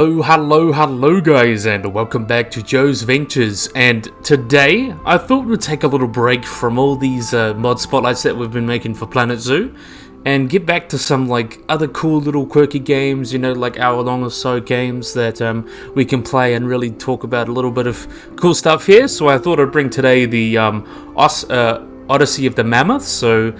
Hello guys, and welcome back to Joe's Ventures. And today I thought we'd take a little break from all these mod spotlights that we've been making for Planet Zoo and get back to some like other cool little quirky games, you know, like hour-long or so games that we can play and really talk about a little bit of cool stuff here. So I thought I'd bring today the Odyssey of the Mammoth. So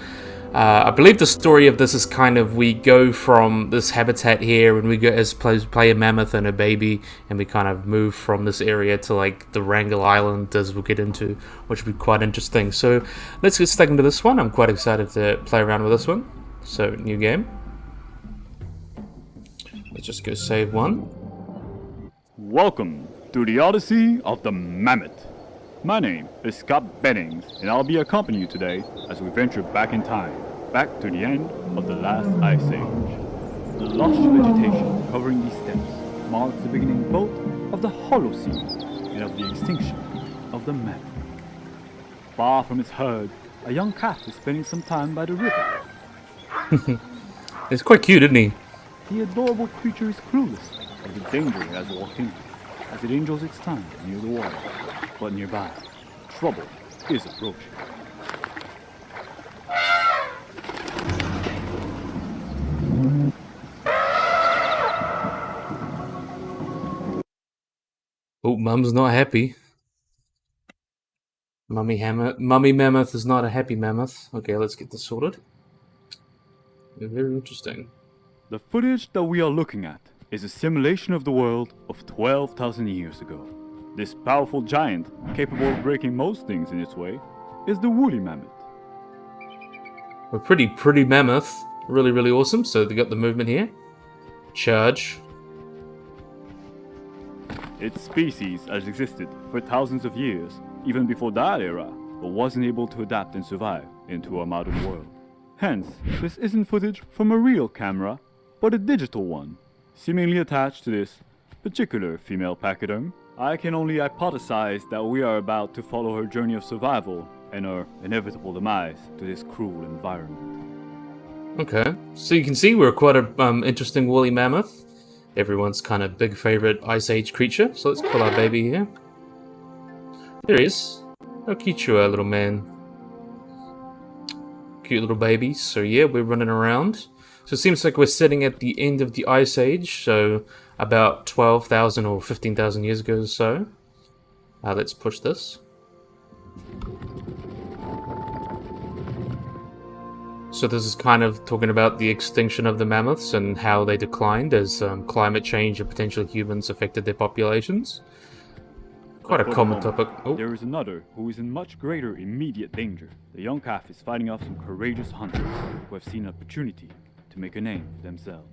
I believe the story of this is kind of we go from this habitat here and we go as play a mammoth and a baby, and we kind of move from this area to like the Wrangel Island, as we'll get into, which will be quite interesting. So let's get stuck into this one. I'm quite excited to play around with this one. So new game. Let's just go save one. Welcome to the Odyssey of the Mammoth. My name is Scott Bennings, and I'll be accompanying you today as we venture back in time, back to the end of the last ice age. The lush vegetation covering these steppes marks the beginning both of the Holocene and of the extinction of the mammoth. Far from its herd, a young calf is spending some time by the river. It's quite cute, isn't he? The adorable creature is clueless of the danger it has walked into as it enjoys its time near the water. But nearby, trouble is approaching. Oh, Mum's not happy. Mummy Mammoth is not a happy mammoth. Okay, let's get this sorted. Very interesting. The footage that we are looking at is a simulation of the world of 12,000 years ago. This powerful giant, capable of breaking most things in its way, is the woolly mammoth. A pretty mammoth. Really awesome. So they got the movement here. Charge. Its species has existed for thousands of years, even before that era, but wasn't able to adapt and survive into our modern world. Hence, this isn't footage from a real camera, but a digital one, seemingly attached to this particular female pachyderm. I can only hypothesize that we are about to follow her journey of survival and her inevitable demise to this cruel environment. Okay, so you can see we're quite a interesting woolly mammoth. Everyone's kind of big favorite Ice Age creature. So let's pull our baby here. There he is. How cute you are, little man. Cute little baby. So yeah, we're running around. So it seems like we're sitting at the end of the Ice Age, so about 12,000 or 15,000 years ago or so. Let's push this. So this is kind of talking about the extinction of the mammoths and how they declined as climate change and potential humans affected their populations. Quite a common topic. Oh. There is another who is in much greater immediate danger. The young calf is fighting off some courageous hunters who have seen an opportunity to make a name for themselves.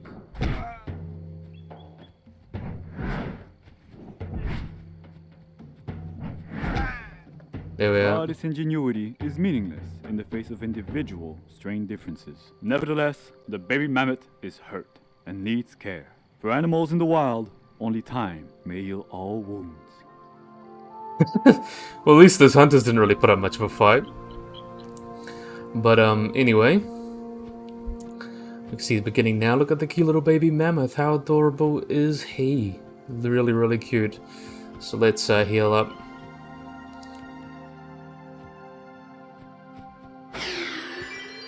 There we are. But its ingenuity is meaningless in the face of individual strain differences. Nevertheless, the baby mammoth is hurt and needs care. For animals in the wild, only time may heal all wounds. Well, at least those hunters didn't really put up much of a fight. But anyway. You can see the beginning now. Look at the cute little baby mammoth. How adorable is he? Really cute. So let's heal up.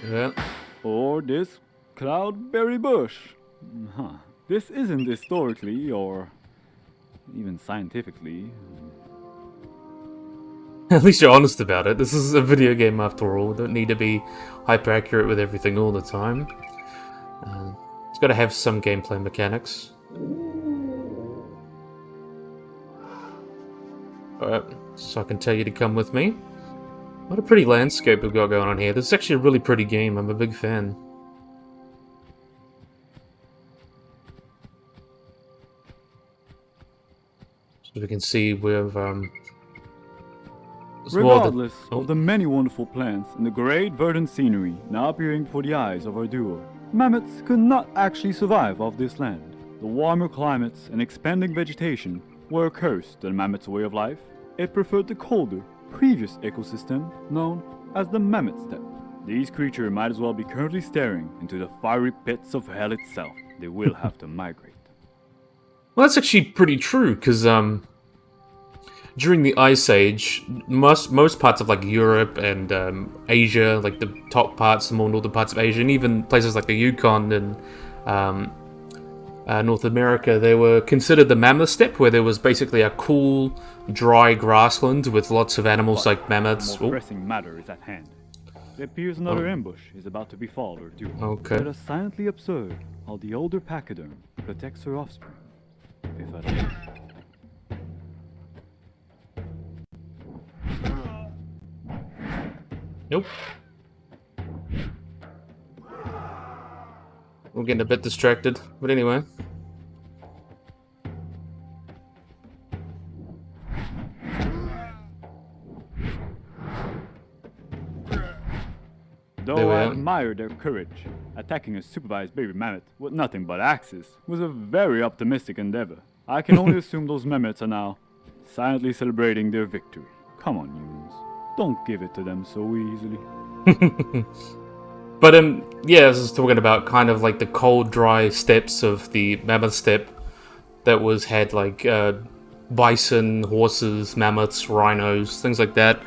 Yeah. Or this cloudberry bush. This isn't historically or even scientifically. At least you're honest about it. This is a video game after all. We don't need to be hyper accurate with everything all the time. It's got to have some gameplay mechanics. Alright, so I can tell you to come with me. What a pretty landscape we've got going on here. This is actually a really pretty game. I'm a big fan. So we can see we've Regardless of the many wonderful plants and the great verdant scenery now appearing before the eyes of our duo, mammoths could not actually survive off this land. The warmer climates and expanding vegetation were a curse to the mammoth's way of life. It preferred the colder, previous ecosystem known as the mammoth steppe. These creatures might as well be currently staring into the fiery pits of hell itself. They will have to migrate. Well, that's actually pretty true, because during the Ice Age, most parts of like Europe and Asia, like the top parts, the more northern parts of Asia, and even places like the Yukon and North America, they were considered the Mammoth Steppe, where there was basically a cool, dry grassland with lots of animals like mammoths. The more pressing matter is at hand. It appears another ambush is about to befall or do. Okay. Let us silently observe how the older pachyderm protects her offspring. If at all. Nope. We're getting a bit distracted, but anyway. Though I admire their courage, attacking a supervised baby mammoth with nothing but axes was a very optimistic endeavor. I can only assume those mammoths are now silently celebrating their victory. Come on, humans. Don't give it to them so easily. But yeah, I was talking about kind of like the cold, dry steppes of the Mammoth Steppe that had like bison, horses, mammoths, rhinos, things like that.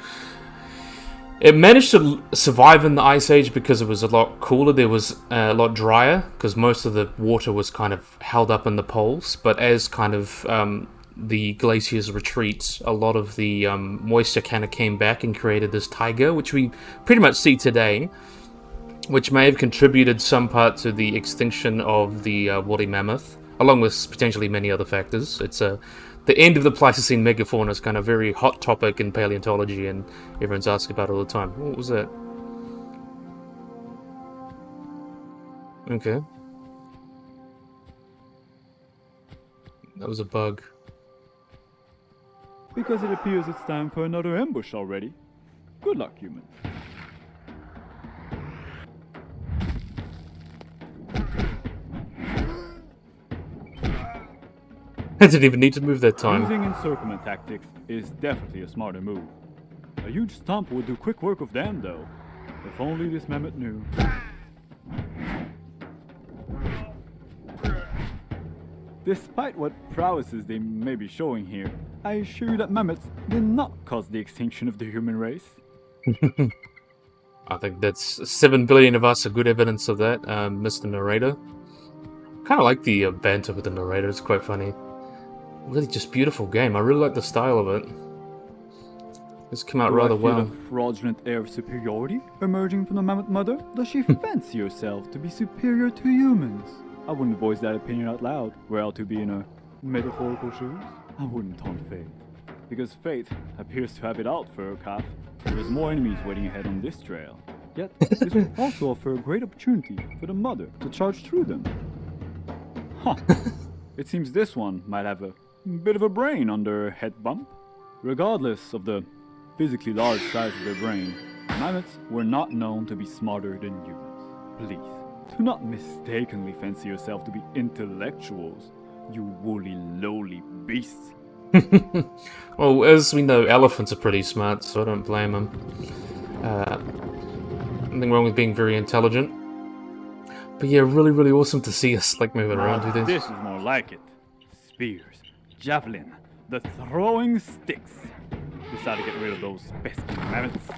It managed to survive in the Ice Age because it was a lot cooler. There was a lot drier because most of the water was kind of held up in the poles. But as kind of the glaciers retreat, a lot of the moisture kind of came back and created this taiga, which we pretty much see today, which may have contributed some part to the extinction of the woolly mammoth, along with potentially many other factors. It's the end of the Pleistocene megafauna is kind of a very hot topic in paleontology, and everyone's asking about it all the time. What was that? Okay. That was a bug. Because it appears it's time for another ambush already. Good luck, humans. I didn't even need to move that time. Using encirclement tactics is definitely a smarter move. A huge stomp would do quick work of them, though. If only this mammoth knew. Despite what prowesses they may be showing here, I assure you that mammoths did not cause the extinction of the human race. I think that's 7 billion of us are good evidence of that, Mr. Narrator. Kind of like the banter with the narrator, it's quite funny. Really just beautiful game, I really like the style of it. It's come out rather well. Do I feel a fraudulent air of superiority emerging from the mammoth mother? Does she fancy herself to be superior to humans? I wouldn't voice that opinion out loud, were I to be in her metaphorical shoes. I wouldn't taunt fate, because fate appears to have it out for her calf. There's more enemies waiting ahead on this trail. Yet, this will also offer a great opportunity for the mother to charge through them. Huh. It seems this one might have a bit of a brain under her head bump. Regardless of the physically large size of their brain, mammoths were not known to be smarter than humans. Please, do not mistakenly fancy yourself to be intellectuals, you woolly, lowly beasts. Well, as we know, elephants are pretty smart, so I don't blame them. Nothing wrong with being very intelligent. But yeah, really, really awesome to see us like moving around with this. This is more like it. Spears, javelin, the throwing sticks. Decide to get rid of those pesky mammoths.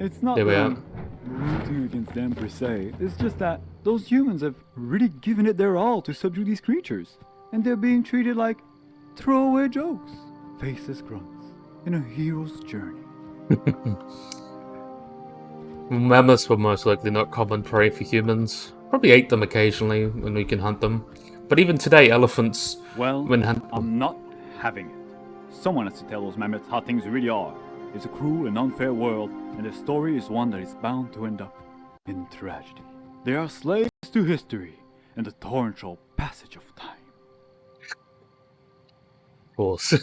It's not There we are. rooting against them per se. It's just that those humans have really given it their all to subdue these creatures. And they're being treated like throwaway jokes. Faceless grunts in a hero's journey. Mammoths were most likely not common prey for humans. Probably ate them occasionally when we can hunt them. But even today, elephants, Well, when hunted, I'm not having it. Someone has to tell those mammoths how things really are. It's a cruel and unfair world, and the story is one that is bound to end up in tragedy. They are slaves to history and the torrential passage of time. of course.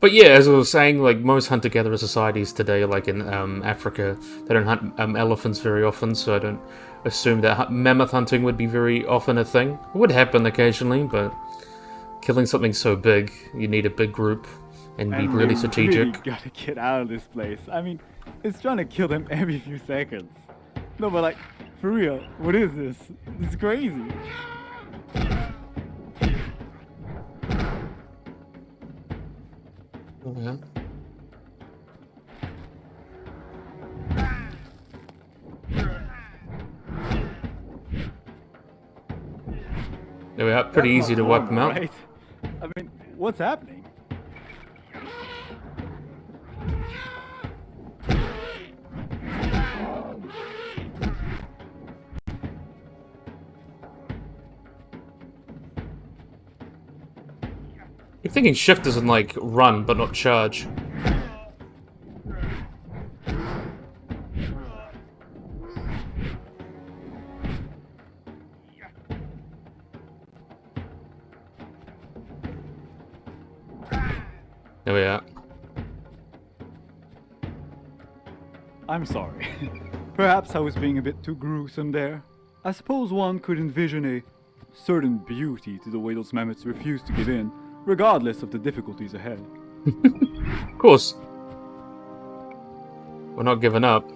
But yeah, as I was saying, like most hunter-gatherer societies today, like in Africa, they don't hunt elephants very often, so I don't assume that mammoth hunting would be very often a thing. It would happen occasionally, but killing something so big, you need a big group. and be And really we strategic. really gotta get out of this place. I mean, it's trying to kill them every few seconds. No, but like, for real, what is this? This is crazy. Yeah. There we are. Pretty That's easy not to wipe them normal, out. right? I mean, what's happening? You're thinking shift doesn't like run but not charge. There we are. I'm sorry. Perhaps I was being a bit too gruesome there. I suppose one could envision a certain beauty to the way those mammoths refuse to give in, regardless of the difficulties ahead. Of course. We're not giving up.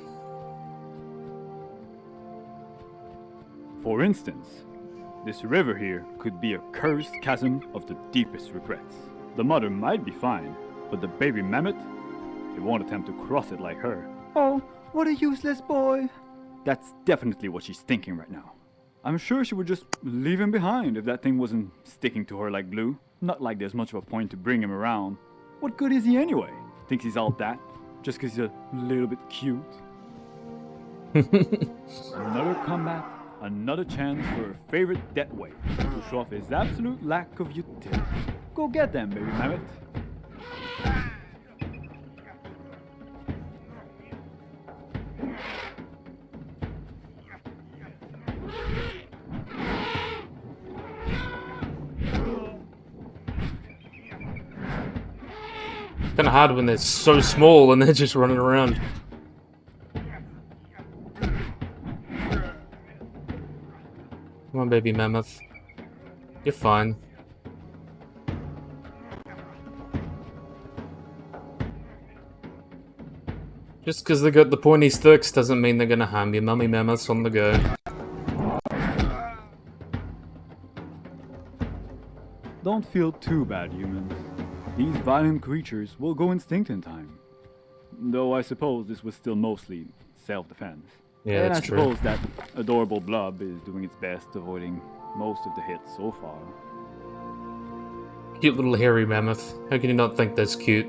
For instance, this river here could be a cursed chasm of the deepest regrets. The mother might be fine, but the baby mammoth, it won't attempt to cross it like her. Oh, what a useless boy. That's definitely what she's thinking right now. I'm sure she would just leave him behind if that thing wasn't sticking to her like glue. Not like there's much of a point to bring him around. What good is he anyway? Thinks he's all that, just 'cause he's a little bit cute. Another combat, another chance for her favorite death wave to show off his absolute lack of utility. Go get them, baby mammoth. Kind of hard when they're so small and they're just running around. Come on, baby mammoth. You're fine. Just because they got the pointy sticks doesn't mean they're gonna harm your mummy mammoths on the go. Don't feel too bad, humans. These violent creatures will go extinct in time. Though I suppose this was still mostly self-defense. Yeah, and that's I true. suppose that adorable blob is doing its best, avoiding most of the hits so far. Cute little hairy mammoth. How can you not think that's cute?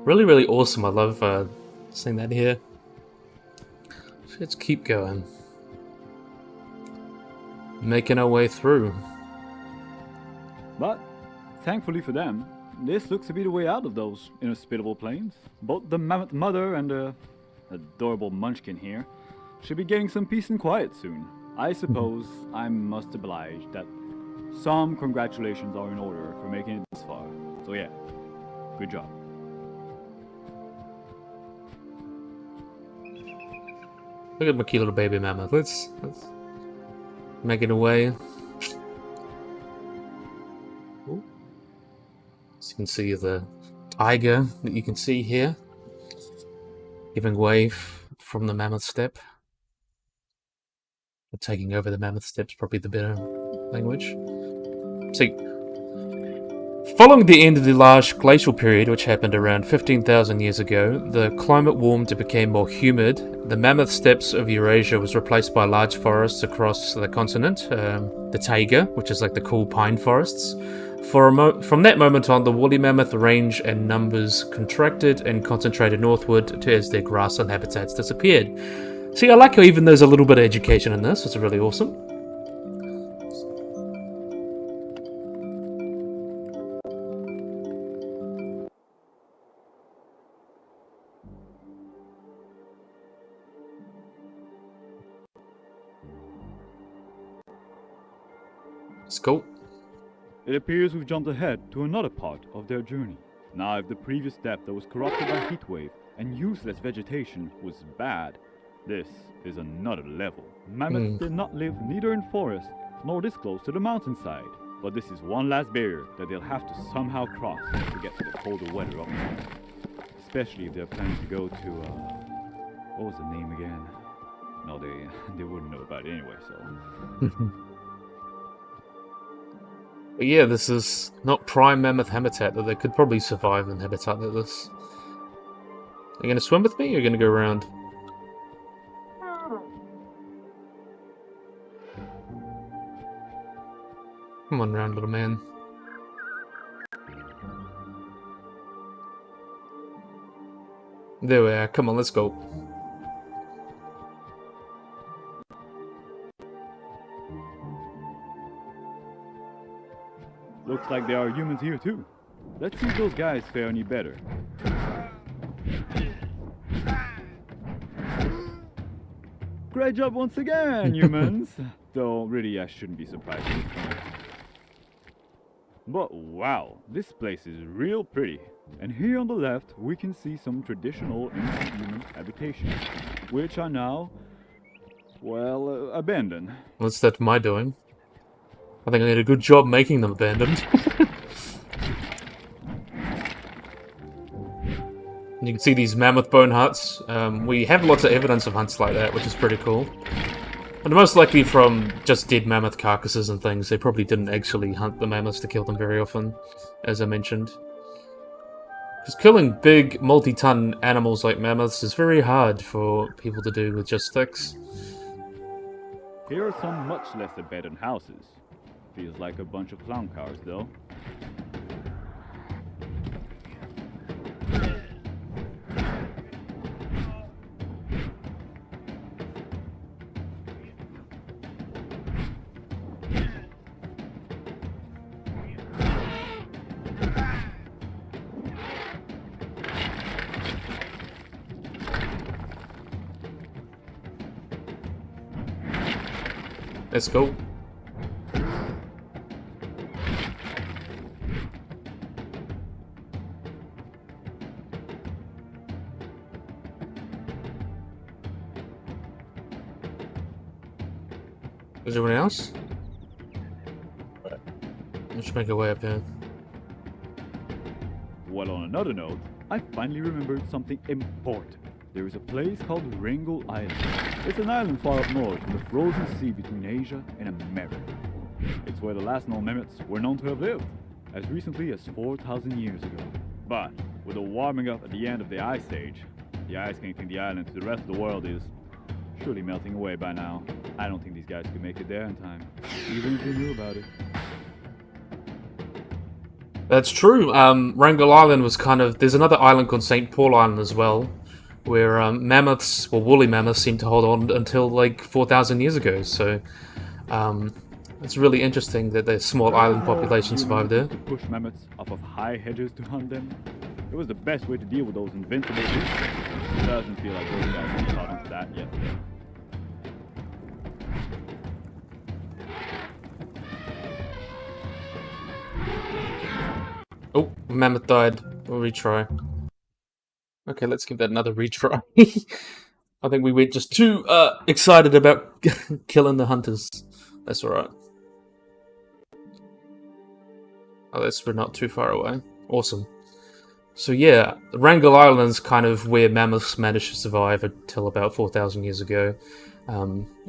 Really, really awesome. I love seeing that here. So let's keep going. Making our way through. But, thankfully for them, this looks to be the way out of those inhospitable plains. Both the mammoth mother and the adorable munchkin here should be getting some peace and quiet soon. I suppose I must oblige that some congratulations are in order for making it this far. So yeah, good job. Look at my cute little baby mammoth. Let's make it away. Ooh. So you can see the taiga that you can see here, giving way from the mammoth steppe. Or taking over the mammoth steppe is probably the better language. See, following the end of the lush glacial period, which happened around 15,000 years ago, the climate warmed and became more humid. The mammoth steppes of Eurasia was replaced by large forests across the continent, the taiga, which is like the cool pine forests. From that moment on, the woolly mammoth range and numbers contracted and concentrated northward as their grassland habitats disappeared. See, I like how even there's a little bit of education in this. It's really awesome. It's cool. It appears we've jumped ahead to another part of their journey. Now, if the previous step that was corrupted by heatwave and useless vegetation was bad, this is another level. Mammoths did not live neither in forest nor this close to the mountainside. But this is one last barrier that they'll have to somehow cross to get to the colder weather up there. Especially if they're planning to go to, what was the name again? No, they wouldn't know about it anyway, so... But yeah, this is not prime mammoth habitat, that they could probably survive in habitat like this. Are you gonna swim with me, or are you gonna go around? Come on round, little man. There we are, come on, let's go. Looks like there are humans here too. Let's see if those guys fare any better. Great job once again, humans! Though really I shouldn't be surprised. But wow, this place is real pretty. And here on the left we can see some traditional ancient human habitations, which are now, well, abandoned. What's that my doing? I think I did a good job making them abandoned. You can see these mammoth bone huts. We have lots of evidence of hunts like that, which is pretty cool. But most likely from just dead mammoth carcasses and things. They probably didn't actually hunt the mammoths to kill them very often, as I mentioned. Because killing big, multi-ton animals like mammoths is very hard for people to do with just sticks. Here are some much less abandoned houses. Feels like a bunch of clown cars, though. Let's go. Is there anyone else? Let's make our way up here. Well, on another note, I finally remembered something important. There is a place called Wrangel Island. It's an island far up north in the frozen sea between Asia and America. It's where the last known mammoths were known to have lived, as recently as 4,000 years ago. But with the warming up at the end of the Ice Age, the ice connecting the island to the rest of the world is surely melting away by now. I don't think these guys could make it there in time, even if they knew about it. That's true. Wrangel Island was kind of... There's another island called St. Paul Island as well, where mammoths, well, woolly mammoths, seem to hold on until like 4,000 years ago. So it's really interesting that the small island population survived there. To push mammoths off of high hedges to hunt them. It was the best way to deal with those invincible beasts. It doesn't feel like those guys have caught onto that yet. Oh, mammoth died. We'll retry. Okay, let's give that another retry. I think we went just too excited about killing the hunters. That's alright. Oh, we're not too far away. Awesome. So yeah, Wrangel Island's kind of where mammoths managed to survive until about 4,000 years ago.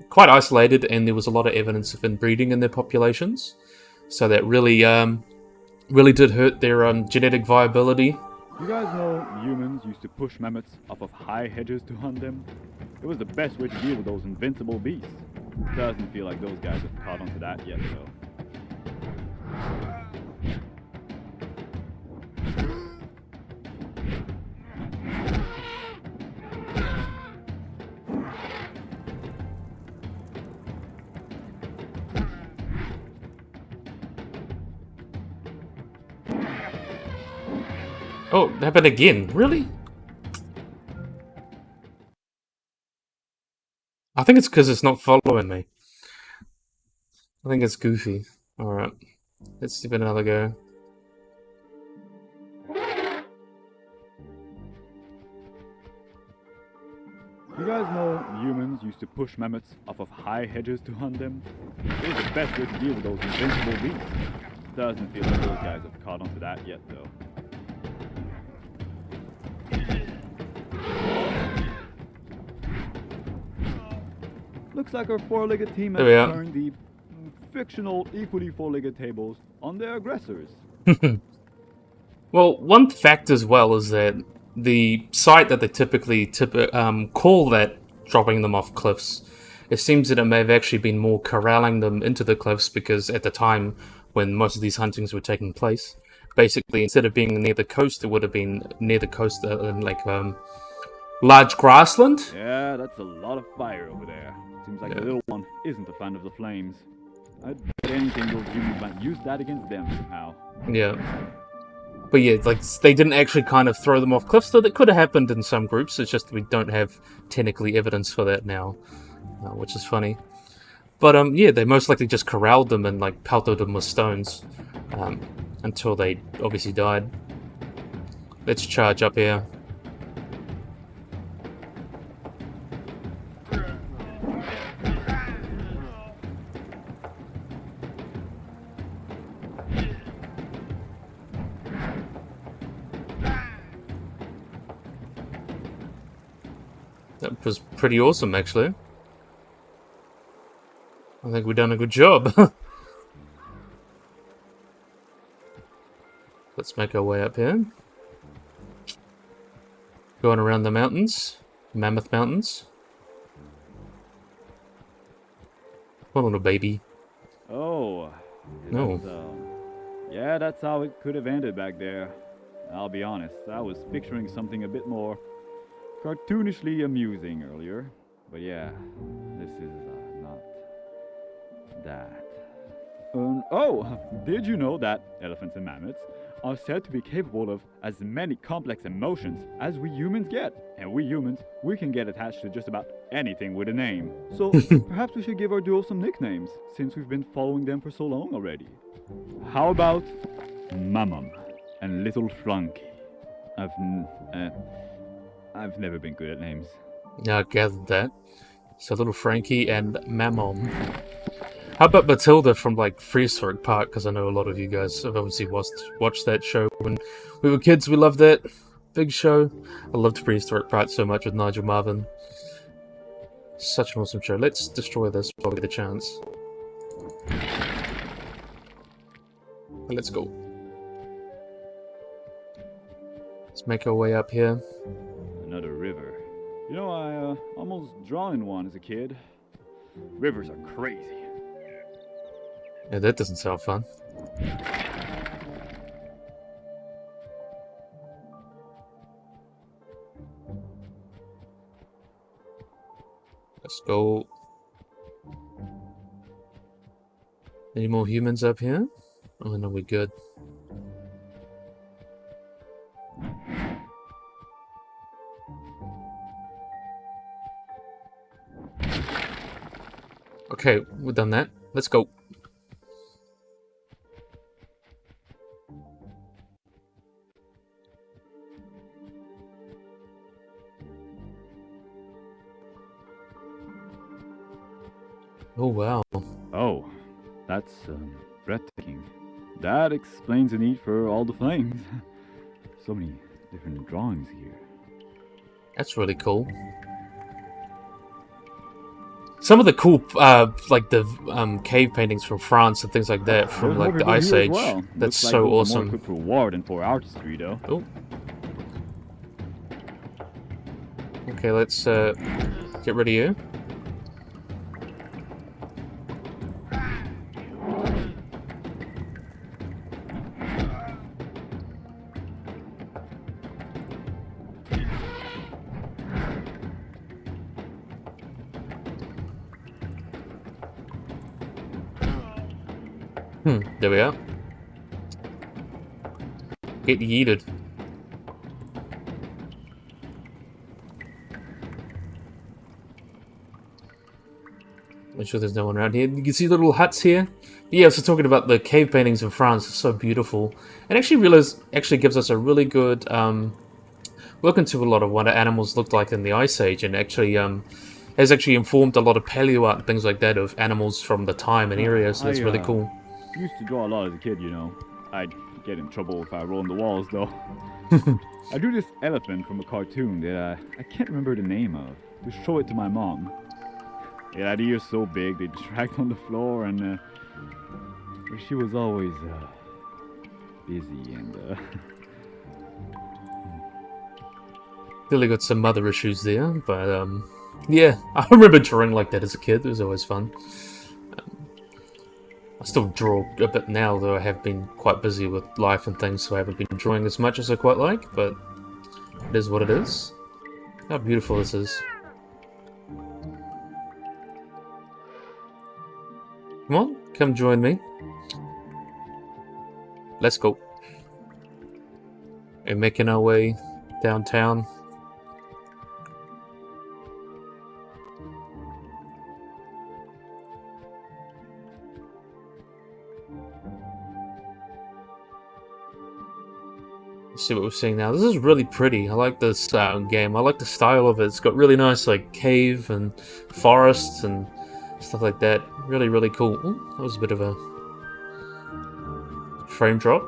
Quite isolated, and there was a lot of evidence of inbreeding in their populations. So that really did hurt their genetic viability. You guys know humans used to push mammoths off of high hedges to hunt them? It was the best way to deal with those invincible beasts. It doesn't feel like those guys have caught onto that yet, though. Oh, it happened again. Really? I think it's because it's not following me. I think it's goofy. Alright. Let's give it another go. You guys know humans used to push mammoths off of high hedges to hunt them? It was the best way to deal with those invincible beasts. Doesn't feel like those guys have caught on to that yet, though. Looks like our four-legged team has turned the fictional equally four-legged tables on their aggressors. Well, one fact as well is that the site that they typically call that dropping them off cliffs, it seems that it may have actually been more corralling them into the cliffs, because at the time when most of these huntings were taking place, basically instead of being near the coast, it would have been near the coast in large grassland. Yeah, that's a lot of fire over there. Seems like the little one isn't a fan of the flames. I'd bet anything those humans might use that against them somehow. Yeah. But yeah, like, they didn't actually kind of throw them off cliffs, though that could have happened in some groups. It's just we don't have technically evidence for that now, which is funny. But yeah, they most likely just corralled them and like pelted them with stones until they obviously died. Let's charge up here. That was pretty awesome, actually. I think we've done a good job. Let's make our way up here. Going around the mountains. Mammoth Mountains. One little baby. Oh. No. Yeah, that's how it could have ended back there. I'll be honest, I was picturing something a bit more cartoonishly amusing earlier. But yeah, this is not that. Oh, did you know that elephants and mammoths are said to be capable of as many complex emotions as we humans get? And we humans, we can get attached to just about anything with a name. So perhaps we should give our duo some nicknames, since we've been following them for so long already. How about Mammoth and Little Frankie? I've never been good at names. Yeah, I gathered that. So little Frankie and Mammoth. How about Matilda from like Prehistoric Park? Because I know a lot of you guys have obviously watched that show when we were kids. We loved that big show. I loved Prehistoric Park so much with Nigel Marven. Such an awesome show. Let's destroy this while we get a chance. Let's go. Let's make our way up here. Another river. You know, I almost drowned in one as a kid. Rivers are crazy. Yeah, that doesn't sound fun. Let's go. Any more humans up here? Oh no, we're good. Okay, we've done that. Let's go. Oh, wow. Oh, that's breathtaking. That explains the need for all the flames. So many different drawings here. That's really cool. Some of the cool, like the cave paintings from France and things like that from like the Ice Age. Well. That's Looks so like awesome. More equipped for war than for artistry, though. Oh. Okay, let's get rid of you. There we are. Get yeeted. Make sure there's no one around here. You can see little huts here. Yeah, so talking about the cave paintings in France, it's so beautiful. And actually gives us a really good look into a lot of what animals looked like in the Ice Age, and actually has actually informed a lot of paleo art and things like that of animals from the time and area. So that's really cool. Used to draw a lot as a kid, you know. I'd get in trouble if I rolled on the walls, though. I drew this elephant from a cartoon that I can't remember the name of. To show it to my mom. It had ears so big they dragged on the floor, and she was always busy and. Clearly got some mother issues there, but yeah, I remember drawing like that as a kid. It was always fun. I still draw a bit now, though I have been quite busy with life and things, so I haven't been drawing as much as I quite like, but it is what it is. How beautiful this is. Come on, come join me. Let's go. We're making our way downtown. See what we're seeing now. This is really pretty. I like this game. I like the style of it. It's got really nice like cave and forests and stuff like that. Really, really cool. Ooh, that was a bit of a frame drop.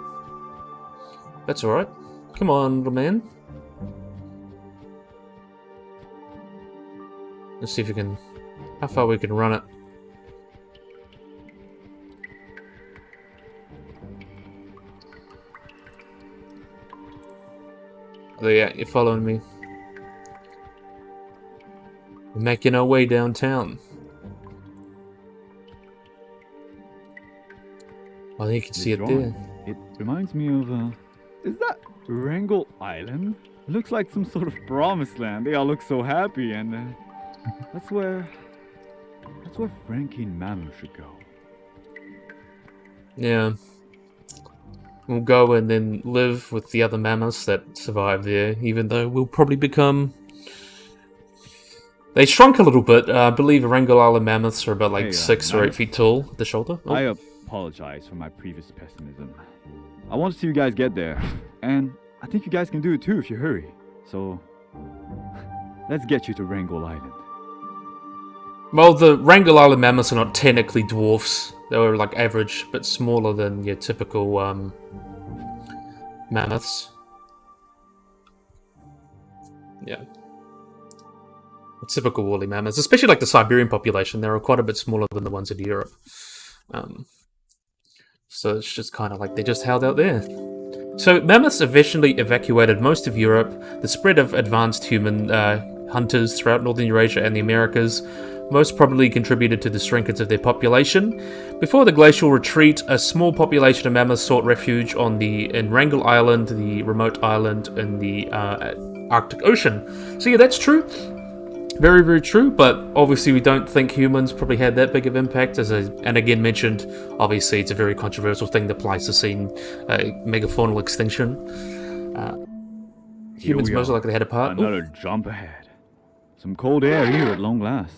That's alright. Come on, little man. Let's see if we can... how far we can run it. Oh yeah, you're following me. We're making our way downtown. I think you can see it there. It reminds me of, is that Wrangel Island? It looks like some sort of promised land. They all look so happy, and that's where Frankie and Mammoth should go. Yeah. We'll go and then live with the other mammoths that survive there, even though we'll probably become... They shrunk a little bit. I believe Wrangel Island mammoths are about like 6 or 8 feet tall at the shoulder. Oh. I apologize for my previous pessimism. I want to see you guys get there, and I think you guys can do it too if you hurry. So, let's get you to Wrangel Island. Well, the Wrangel Island mammoths are not technically dwarfs. They were like average, but smaller than your typical mammoths. Yeah. Typical woolly mammoths, especially like the Siberian population, they are quite a bit smaller than the ones in Europe. So it's just kind of like they just held out there. So mammoths eventually evacuated most of Europe. The spread of advanced human hunters throughout northern Eurasia and the Americas most probably contributed to the shrinkage of their population. Before the glacial retreat, a small population of mammoths sought refuge in Wrangel Island, the remote island in the Arctic Ocean. So yeah, that's true. Very, very true, but obviously we don't think humans probably had that big of impact. And again mentioned, obviously it's a very controversial thing that Pleistocene megafaunal extinction. Humans most likely had a part. Another jump ahead. Some cold air here at long last.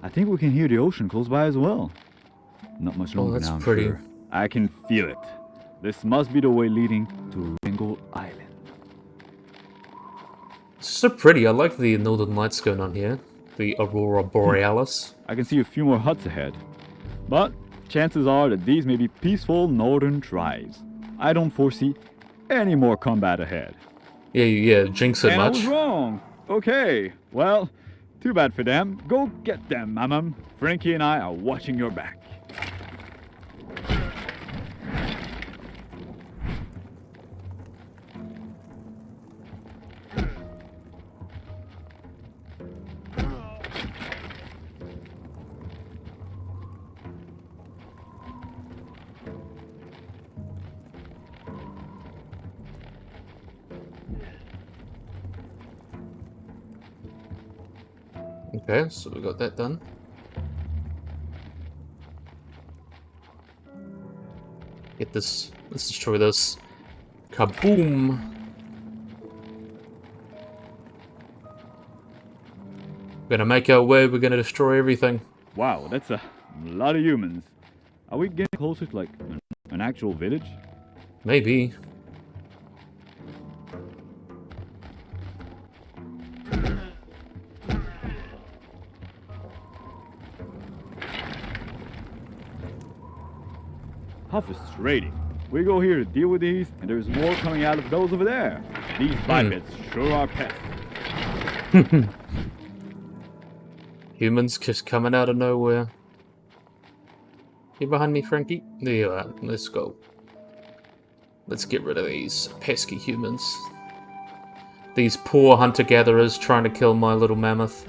I think we can hear the ocean close by as well. Not much longer now, I'm sure. I can feel it. This must be the way leading to Wrangel Island. It's so pretty. I like the northern lights going on here. The Aurora Borealis. I can see a few more huts ahead. But chances are that these may be peaceful northern tribes. I don't foresee any more combat ahead. Yeah, jinx it much. I was wrong. Okay, well, too bad for them. Go get them, Mamam. Frankie and I are watching your back. Okay, so we got that done. Get this. Let's destroy this. Kaboom! We're gonna make our way. We're gonna destroy everything. Wow, that's a lot of humans. Are we getting closer to like an actual village? Maybe. How frustrating. We go here to deal with these, and there's more coming out of those over there. These bipeds sure are pests. Humans just coming out of nowhere. You behind me, Frankie? There you are. Let's go. Let's get rid of these pesky humans. These poor hunter-gatherers trying to kill my little mammoth.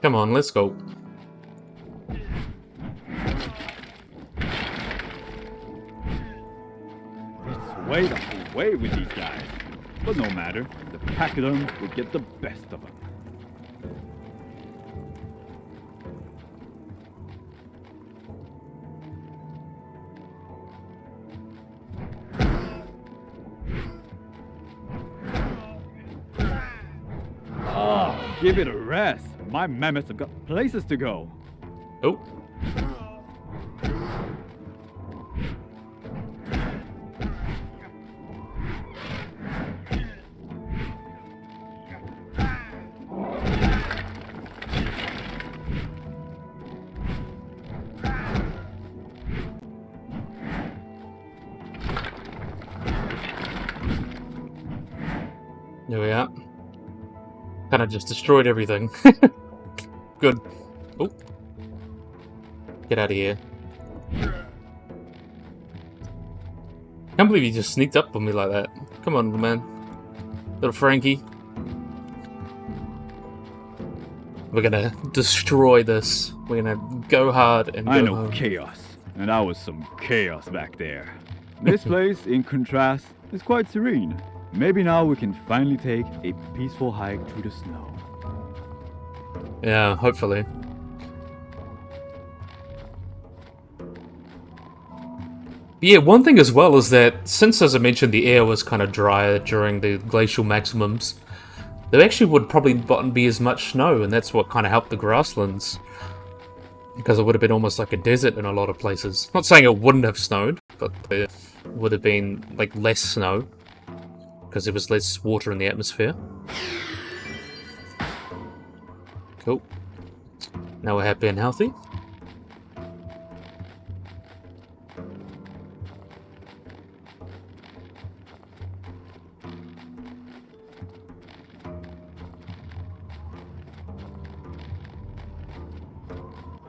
Come on, let's go. It's way the whole way with these guys. But no matter, the pachyderms will get the best of them. Oh, give it a rest. My mammoths have got places to go. Oh. There we are. Kind of just destroyed everything. Good. Oh. Get out of here. Can't believe you just sneaked up on me like that. Come on, man. Little Frankie. We're gonna destroy this. We're gonna go hard and go I know home. chaos, and I was some chaos back there. This place, in contrast, is quite serene. Maybe now we can finally take a peaceful hike through the snow. Yeah, hopefully. Yeah, one thing as well is that, since, as I mentioned, the air was kind of drier during the glacial maximums, there actually would probably not be as much snow, and that's what kind of helped the grasslands. Because it would have been almost like a desert in a lot of places. Not saying it wouldn't have snowed, but there would have been, like, less snow. Because there was less water in the atmosphere. Cool. Now we're happy and healthy.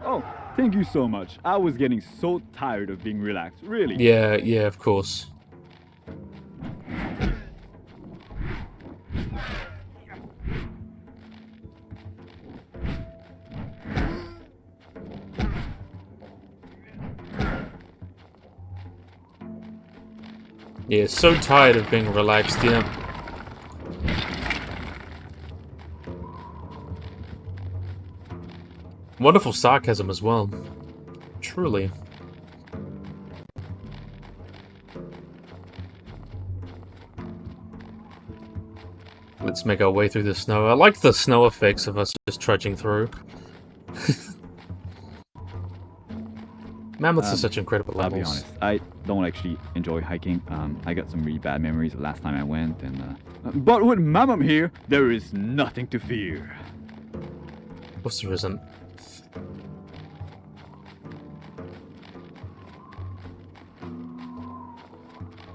Oh, thank you so much. I was getting so tired of being relaxed, really. Yeah, of course. Yeah, so tired of being relaxed, yeah. Wonderful sarcasm as well. Truly. Let's make our way through the snow. I like the snow effects of us just trudging through. Mammoths are such incredible I'll be animals. honest, I don't actually enjoy hiking. I got some really bad memories the last time I went, and but with Mammoth here, there is nothing to fear. Of course there isn't.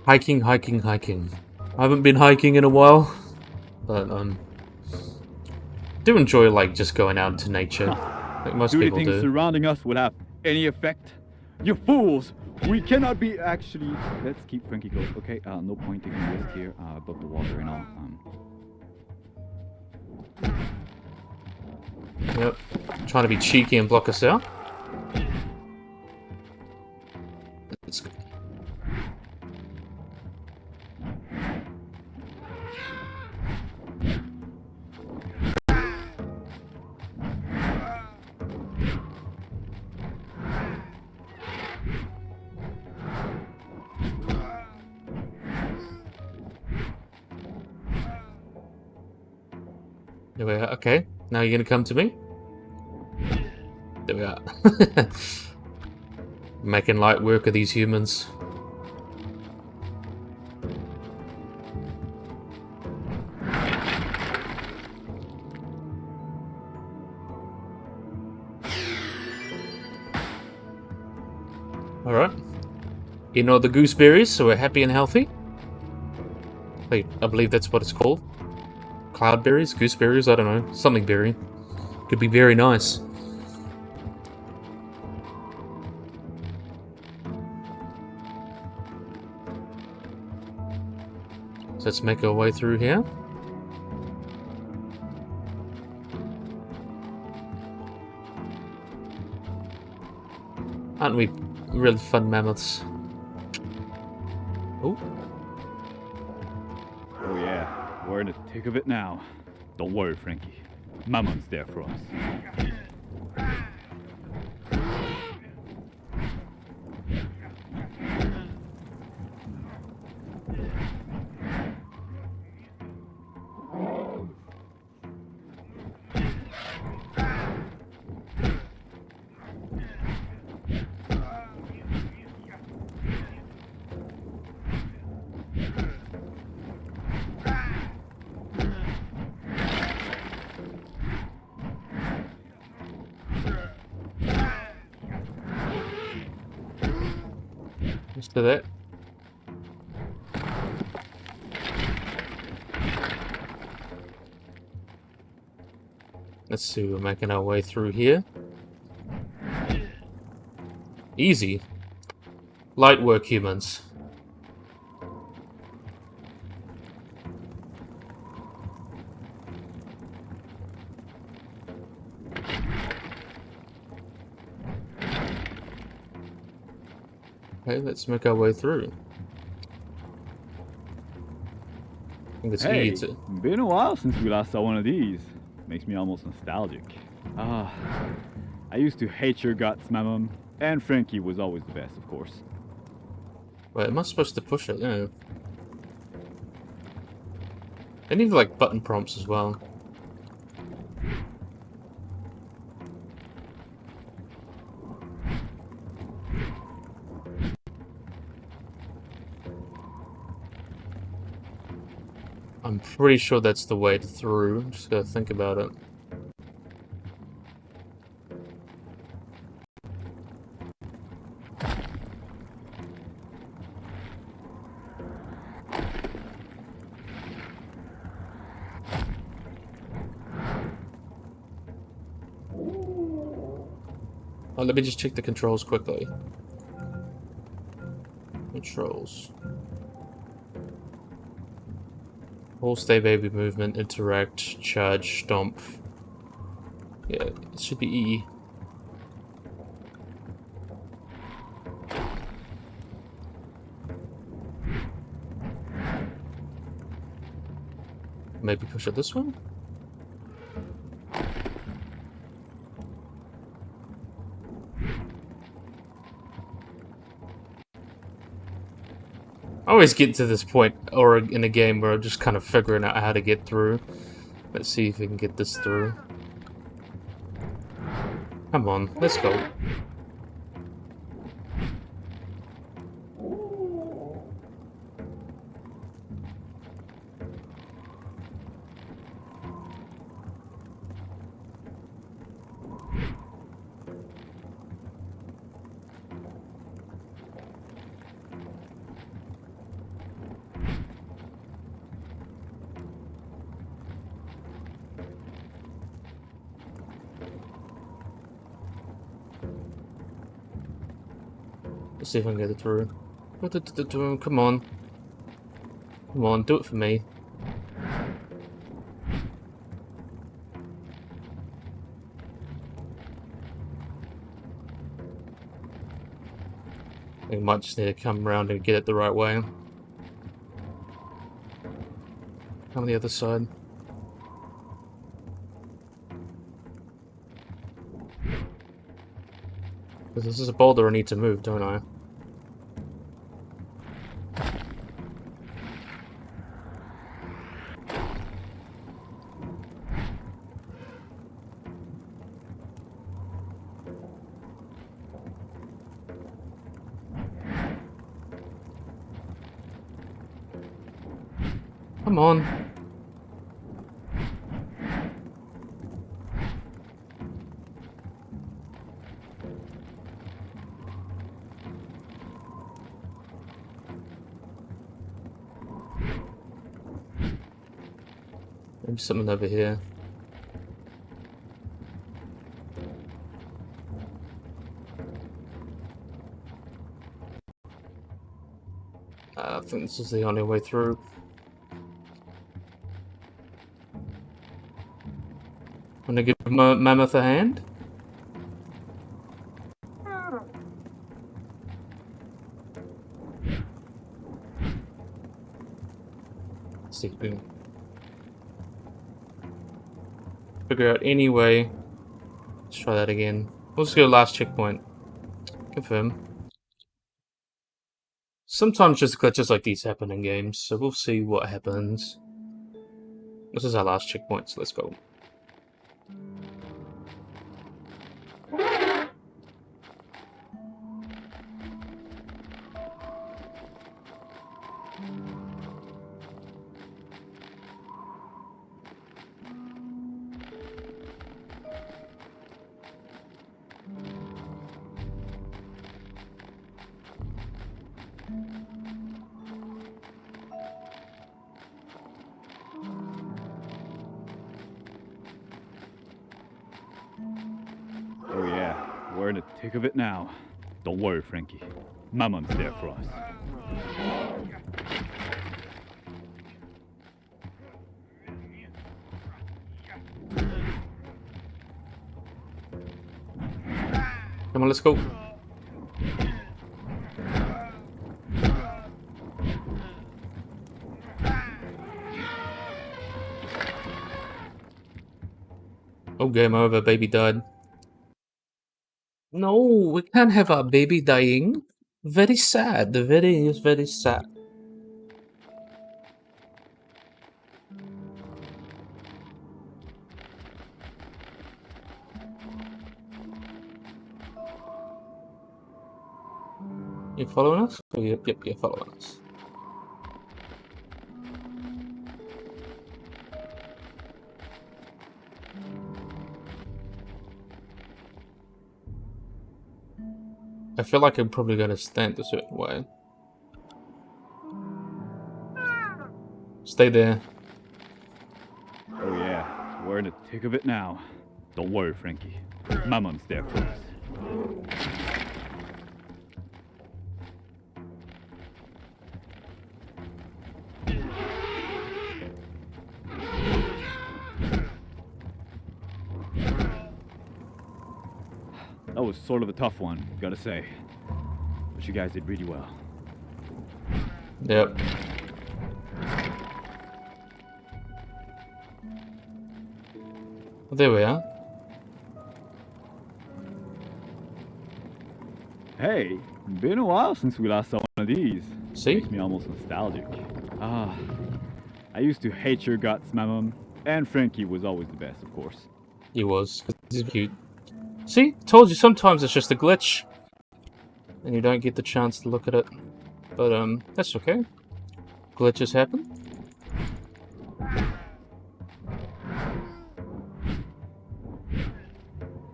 Hiking. I haven't been hiking in a while, but do enjoy like just going out into nature, like most Do the people things do. surrounding us will have any effect? You fools! We cannot be actually. Let's keep Frankie close, okay? No point taking risk here above the water and all. Yep, trying to be cheeky and block us out. Let's go. There we are. Okay, now you're gonna come to me? There There we are. Making light work of these humans. Alright. Eating all the gooseberries, so we're happy and healthy. Wait, I believe that's what it's called. Cloudberries? Gooseberries? I don't know. Something berry. Could be very nice. So let's make our way through here. Aren't we really fun mammoths? Oh. Oh yeah, we're in the thick of it now. Don't worry, Frankie. Mammoth's there for us. Let's do that. Let's see, we're making our way through here. Easy. Light work, humans. Okay, let's make our way through. I think it's Hey, easy. been a while since we last saw one of these. Makes me almost nostalgic. Ah, I used to hate your guts, Mammoth. And Frankie was always the best, of course. Wait, am I supposed to push it? Yeah. They need like button prompts as well. I'm pretty sure that's the way through. Just gotta think about it. Oh, let me just check the controls quickly. Controls. Hold, stay, baby, movement, interact, charge, stomp. Yeah, it should be E. Maybe push it this one? I always get to this point, or in a game where I'm just kind of figuring out how to get through. Let's see if we can get this through. Come on, let's go. Let's see if I can get it through. Come on. Come on, do it for me. We might just need to come around and get it the right way. On the other side. Because this is a boulder I need to move, don't I? Come on. Maybe something over here. I think this is the only way through. Wanna give Mammoth a hand? Let's see if we can figure out any way. Let's try that again. Let's go last checkpoint. Confirm. Sometimes just glitches like these happen in games, so we'll see what happens. This is our last checkpoint, so let's go. Oh yeah, we're in the thick of it now. Don't worry, Frankie. Mammoth's there for us. Come on, let's go. Oh, game over. Baby died. No, we can't have our baby dying. Very sad. Very sad. You following us? Oh, yep, you're following us. I feel like I'm probably gonna stand a certain way. Stay there. Oh yeah, we're in the thick of it now. Don't worry, Frankie. Mammoth's there for us. That was sort of a tough one, gotta say. But you guys did really well. Yep. Well, there we are. Hey, been a while since we last saw one of these. See? Makes me almost nostalgic. I used to hate your guts, Mammoth. And Frankie was always the best, of course. He was. He's cute. See? Told you sometimes it's just a glitch. And you don't get the chance to look at it. But, that's okay. Glitches happen.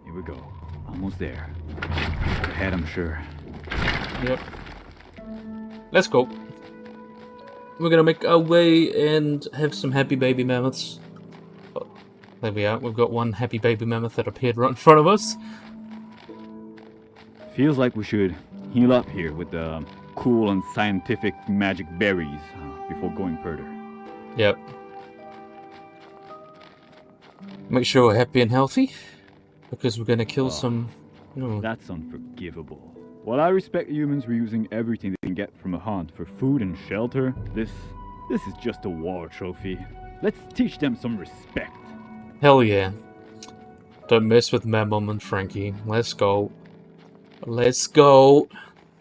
Here we go. Almost there. Ahead, I'm sure. Yep. Let's go. We're gonna make our way and have some happy baby mammoths. Oh, there we are. We've got one happy baby mammoth that appeared right in front of us. Feels like we should heal up here with the cool and scientific magic berries before going further. Yep. Make sure we're happy and healthy, because we're gonna kill some... Oh. That's unforgivable. While I respect humans reusing everything they can get from a hunt for food and shelter, this is just a war trophy. Let's teach them some respect. Hell yeah. Don't mess with Mammoth and Frankie. Let's go. Let's go.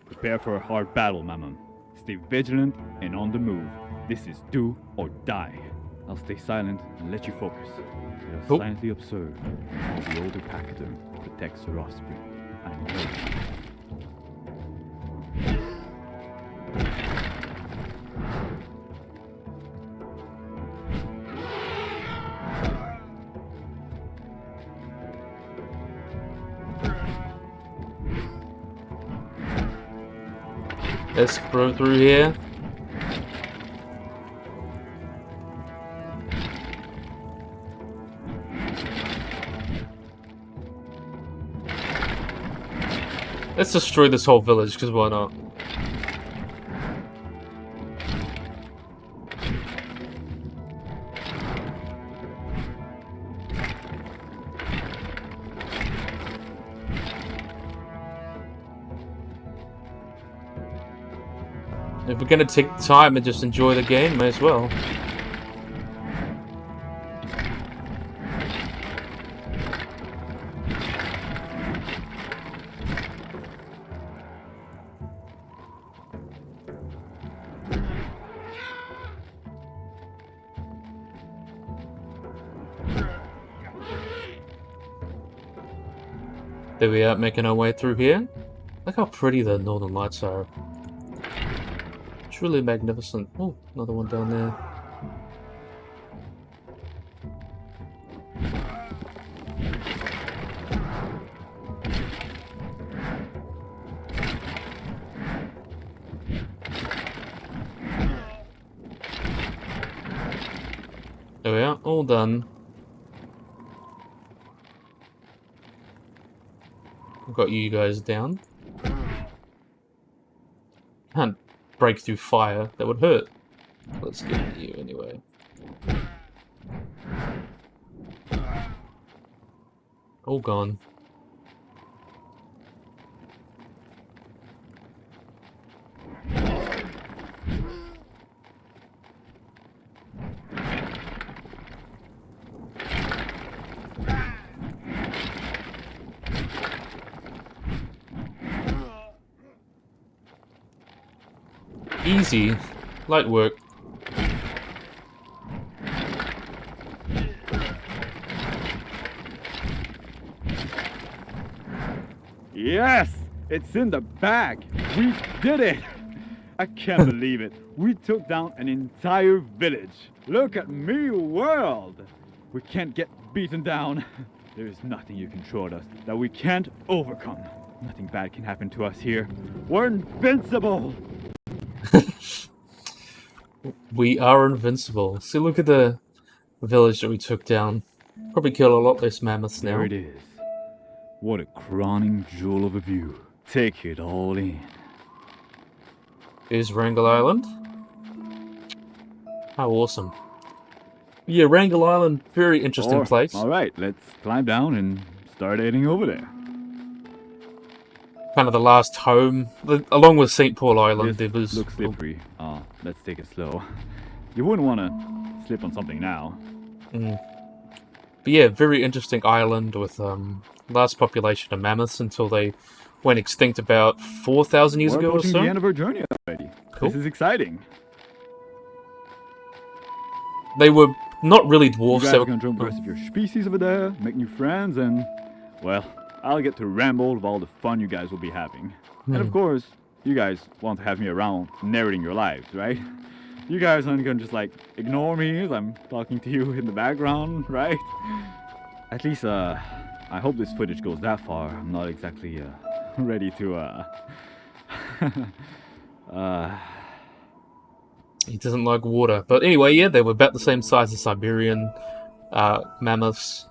Prepare for a hard battle, Mammoth. Stay vigilant and on the move. This is do or die. I'll stay silent and let you focus. I'll silently observe as the older pachyderm protects her offspring. I know. Let's go through here. Let's destroy this whole village, because why not? If we're gonna take time and just enjoy the game, may as well. There we are, making our way through here. Look how pretty the northern lights are. Truly magnificent. Oh, another one down there. There we are, all done. I've got you guys down. Can't break through fire, that would hurt. Let's get you anyway. All gone. Easy. Light work. Yes! It's in the bag! We did it! I can't believe it. We took down an entire village. Look at me, world! We can't get beaten down. There is nothing you can throw at us that we can't overcome. Nothing bad can happen to us here. We're invincible! We are invincible. See, look at the village that we took down. Probably killed a lot less mammoths now. There it is. What a crowning jewel of a view. Take it all in. Is Wrangel Island. How awesome. Yeah, Wrangel Island, very interesting place. Alright, let's climb down and start heading over there. Kind of the last home, along with St. Paul Island. This there was looks slippery. Let's take it slow. You wouldn't want to slip on something now. But yeah, very interesting island with large population of mammoths until they went extinct about 4,000 years ago or approaching so. the end of our journey already. Cool. This is exciting. They were not really dwarfs. You They guys were are going to join the rest of your species over there, make new friends, and, well, I'll get to ramble with all the fun you guys will be having. And of course, you guys want to have me around narrating your lives, right? You guys aren't going to just, like, ignore me as I'm talking to you in the background, right? At least, I hope this footage goes that far. I'm not exactly, ready to, He doesn't like water. But anyway, yeah, they were about the same size as Siberian mammoths.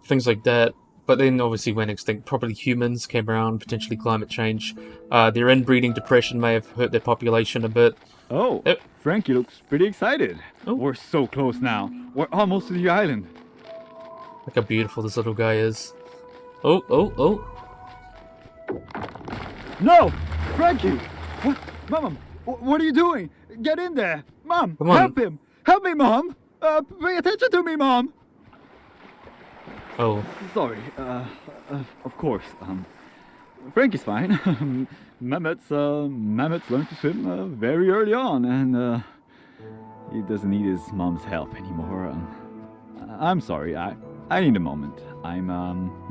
Things like that. But then obviously went extinct. Probably humans came around, potentially climate change. Their inbreeding depression may have hurt their population a bit. Oh, Frankie looks pretty excited. Oh. We're so close now. We're almost to the island. Look how beautiful this little guy is. Oh, oh, oh. No! Frankie! What? Mom, what are you doing? Get in there! Mom, come on. Help him! Help me, Mom! Pay attention to me, Mom! Oh. Sorry, of course, Frankie's fine. Mammoths learned to swim very early on, and he doesn't need his mom's help anymore. I'm sorry, I need a moment.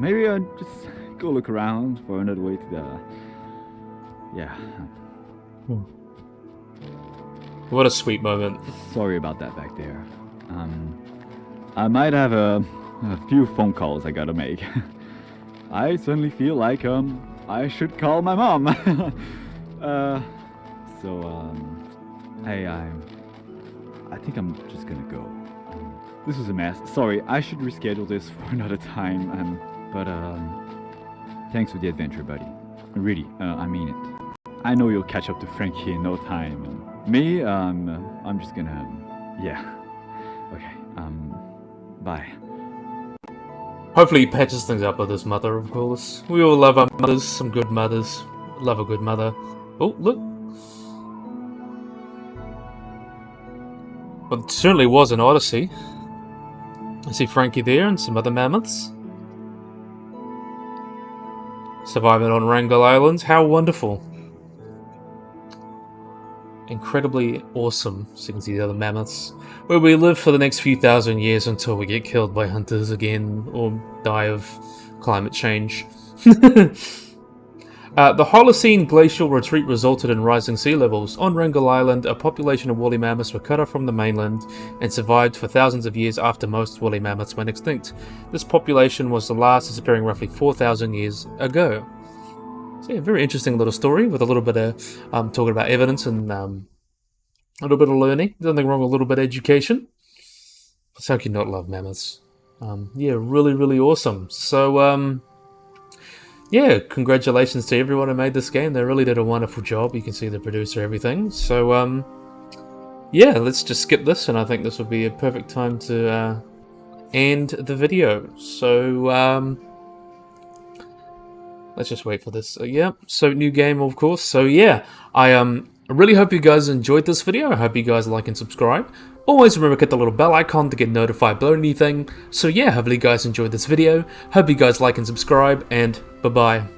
Maybe I'll just go look around for another way to the... Yeah. What a sweet moment. Sorry about that back there. I might have a few phone calls I gotta make. I suddenly feel like I should call my mom. I think I'm just gonna go. This was a mess. Sorry, I should reschedule this for another time. Thanks for the adventure, buddy. Really, I mean it. I know you'll catch up to Frankie in no time. And me, I'm just gonna, yeah. Okay, bye. Hopefully he patches things up with his mother, of course. We all love our mothers, some good mothers. Love a good mother. Oh, look. Well, it certainly was an Odyssey. I see Frankie there and some other mammoths. Surviving on Wrangel Island. How wonderful. Incredibly awesome. So you can see the other mammoths. Where we live for the next few thousand years until we get killed by hunters again or die of climate change. The Holocene glacial retreat resulted in rising sea levels. On Wrangel Island, a population of woolly mammoths were cut off from the mainland and survived for thousands of years after most woolly mammoths went extinct. This population was the last disappearing roughly 4,000 years ago. So yeah, very interesting little story with a little bit of talking about evidence and a little bit of learning. Nothing wrong with a little bit of education. So how can you not love mammoths? Yeah, really, really awesome. So, yeah, congratulations to everyone who made this game. They really did a wonderful job. You can see the producer, everything. So, yeah, let's just skip this, and I think this would be a perfect time to end the video. So, let's just wait for this. Yeah, so new game, of course. So, yeah, I really hope you guys enjoyed this video. I hope you guys like and subscribe. Always remember to hit the little bell icon to get notified about anything. So yeah, hopefully you guys enjoyed this video. Hope you guys like and subscribe, and bye-bye.